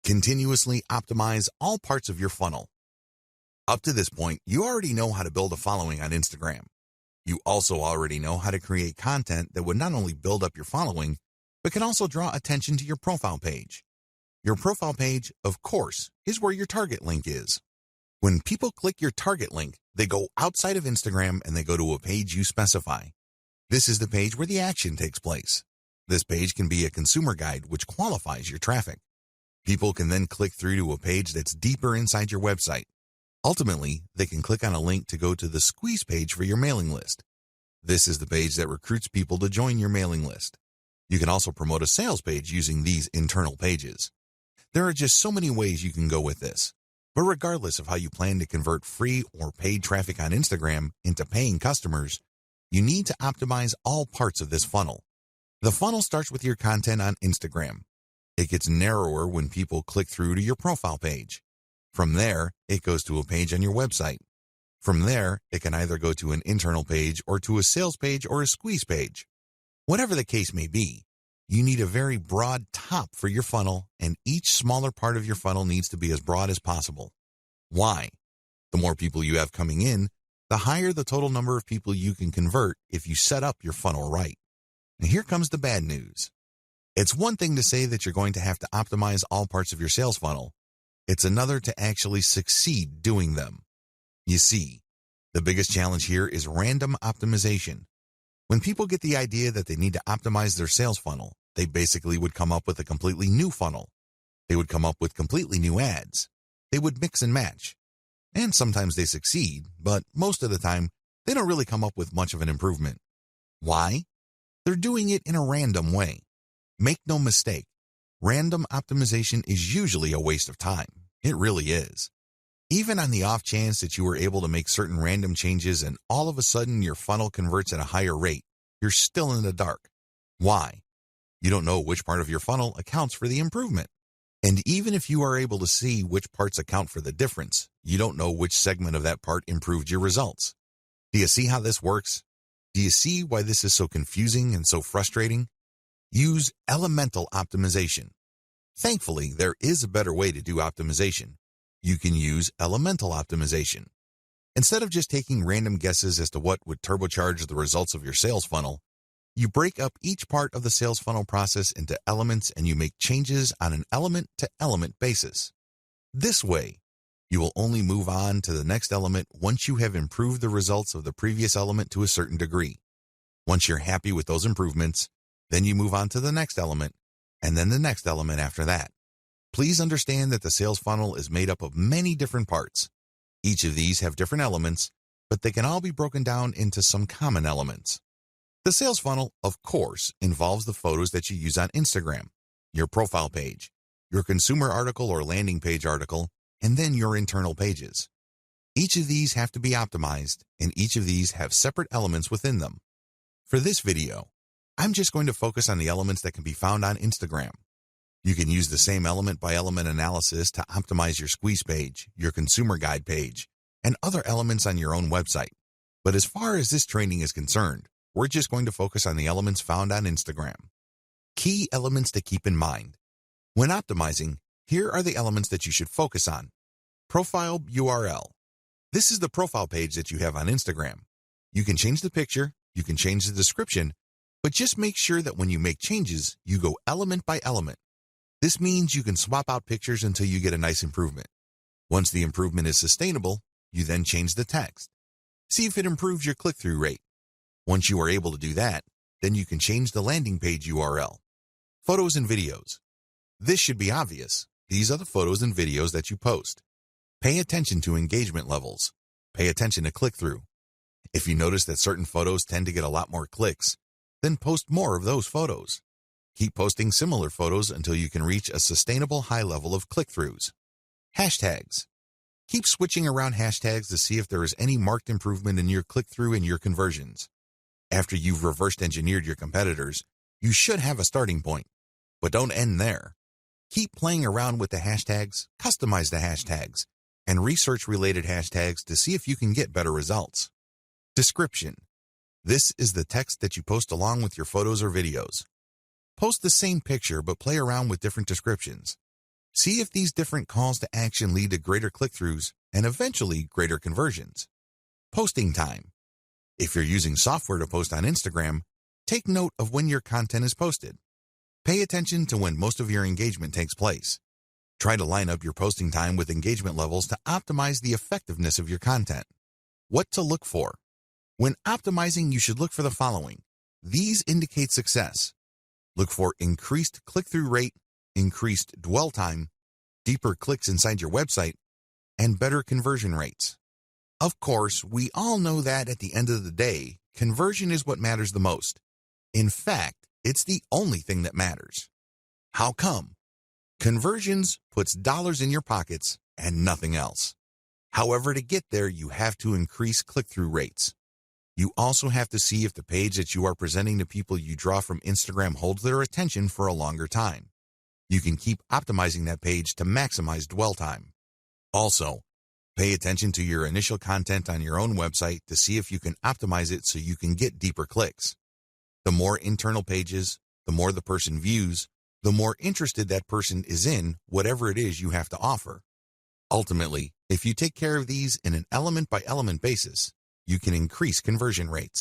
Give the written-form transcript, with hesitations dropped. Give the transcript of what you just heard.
Continuously optimize all parts of your funnel. Up to this point, you already know how to build a following on Instagram. You also already know how to create content that would not only build up your following, but can also draw attention to your profile page. Your profile page, of course, is where your target link is. When people click your target link, they go outside of Instagram and they go to a page you specify. This is the page where the action takes place. This page can be a consumer guide which qualifies your traffic. People can then click through to a page that's deeper inside your website. Ultimately, they can click on a link to go to the squeeze page for your mailing list. This is the page that recruits people to join your mailing list. You can also promote a sales page using these internal pages. There are just so many ways you can go with this. But regardless of how you plan to convert free or paid traffic on Instagram into paying customers, you need to optimize all parts of this funnel. The funnel starts with your content on Instagram. It gets narrower when people click through to your profile page. From there, it goes to a page on your website. From there, it can either go to an internal page or to a sales page or a squeeze page. Whatever the case may be, you need a very broad top for your funnel, and each smaller part of your funnel needs to be as broad as possible. Why? The more people you have coming in, the higher the total number of people you can convert if you set up your funnel right. And here comes the bad news. It's one thing to say that you're going to have to optimize all parts of your sales funnel. It's another to actually succeed doing them. You see, the biggest challenge here is random optimization. When people get the idea that they need to optimize their sales funnel, they basically would come up with a completely new funnel. They would come up with completely new ads. They would mix and match. And sometimes they succeed, but most of the time, they don't really come up with much of an improvement. Why? They're doing it in a random way. Make no mistake, random optimization is usually a waste of time. It really is. Even on the off chance that you were able to make certain random changes and all of a sudden your funnel converts at a higher rate, you're still in the dark. Why? You don't know which part of your funnel accounts for the improvement. And even if you are able to see which parts account for the difference, you don't know which segment of that part improved your results. Do you see how this works? Do you see why this is so confusing and so frustrating? Use elemental optimization. Thankfully, there is a better way to do optimization. You can use elemental optimization. Instead of just taking random guesses as to what would turbocharge the results of your sales funnel, you break up each part of the sales funnel process into elements and you make changes on an element-to-element basis. This way, you will only move on to the next element once you have improved the results of the previous element to a certain degree. Once you're happy with those improvements, then you move on to the next element, and then the next element after that. Please understand that the sales funnel is made up of many different parts. Each of these have different elements, but they can all be broken down into some common elements. The sales funnel, of course, involves the photos that you use on Instagram, your profile page, your consumer article or landing page article, and then your internal pages. Each of these have to be optimized, and each of these have separate elements within them. For this video, I'm just going to focus on the elements that can be found on Instagram. You can use the same element-by-element analysis to optimize your squeeze page, your consumer guide page, and other elements on your own website. But as far as this training is concerned, we're just going to focus on the elements found on Instagram. Key elements to keep in mind. When optimizing, here are the elements that you should focus on. Profile URL. This is the profile page that you have on Instagram. You can change the picture, you can change the description, but just make sure that when you make changes, you go element by element. This means you can swap out pictures until you get a nice improvement. Once the improvement is sustainable, you then change the text. See if it improves your click-through rate. Once you are able to do that, then you can change the landing page URL. Photos and videos. This should be obvious. These are the photos and videos that you post. Pay attention to engagement levels. Pay attention to click-through. If you notice that certain photos tend to get a lot more clicks, then post more of those photos. Keep posting similar photos until you can reach a sustainable high level of click-throughs. Hashtags. Keep switching around hashtags to see if there is any marked improvement in your click-through and your conversions. After you've reversed engineered your competitors, you should have a starting point. But don't end there. Keep playing around with the hashtags, customize the hashtags, and research related hashtags to see if you can get better results. Description. This is the text that you post along with your photos or videos. Post the same picture but play around with different descriptions. See if these different calls to action lead to greater click-throughs and eventually greater conversions. Posting time. If you're using software to post on Instagram, take note of when your content is posted. Pay attention to when most of your engagement takes place. Try to line up your posting time with engagement levels to optimize the effectiveness of your content. What to look for. When optimizing, you should look for the following. These indicate success. Look for increased click-through rate, increased dwell time, deeper clicks inside your website, and better conversion rates. Of course, we all know that at the end of the day, conversion is what matters the most. In fact, it's the only thing that matters. How come? Conversions puts dollars in your pockets and nothing else. However, to get there, you have to increase click-through rates. You also have to see if the page that you are presenting to people you draw from Instagram holds their attention for a longer time. You can keep optimizing that page to maximize dwell time. Also, pay attention to your initial content on your own website to see if you can optimize it so you can get deeper clicks. The more internal pages, the more the person views, the more interested that person is in whatever it is you have to offer. Ultimately, if you take care of these in an element-by-element basis, you can increase conversion rates.